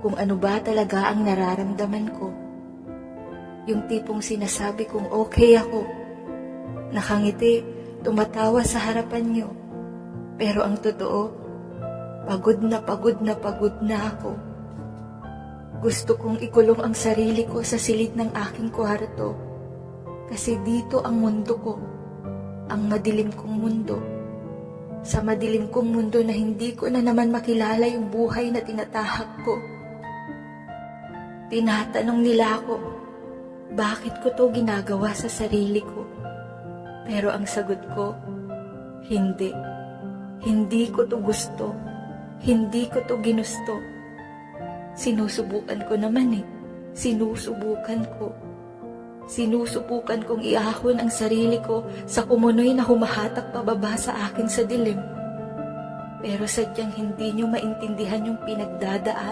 kung ano ba talaga ang nararamdaman ko. Yung tipong sinasabi kong okay ako, nakangiti, tumatawa sa harapan niyo. Pero ang totoo, pagod na ako. Gusto kong ikulong ang sarili ko sa silid ng aking kwarto. Kasi dito ang mundo ko, ang madilim kong mundo. Sa madilim kong mundo na hindi ko na naman makilala yung buhay na tinatahak ko. Tinatanong nila ako, bakit ko to ginagawa sa sarili ko? Pero ang sagot ko, hindi. Hindi ko to gusto. Hindi ko to ginusto. Sinusubukan ko naman eh. Sinusubukan ko. Sinusubukan kong iahon ang sarili ko sa kumunoy na humahatak pababa sa akin sa dilim. Pero sadyang hindi nyo maintindihan yung pinagdadaan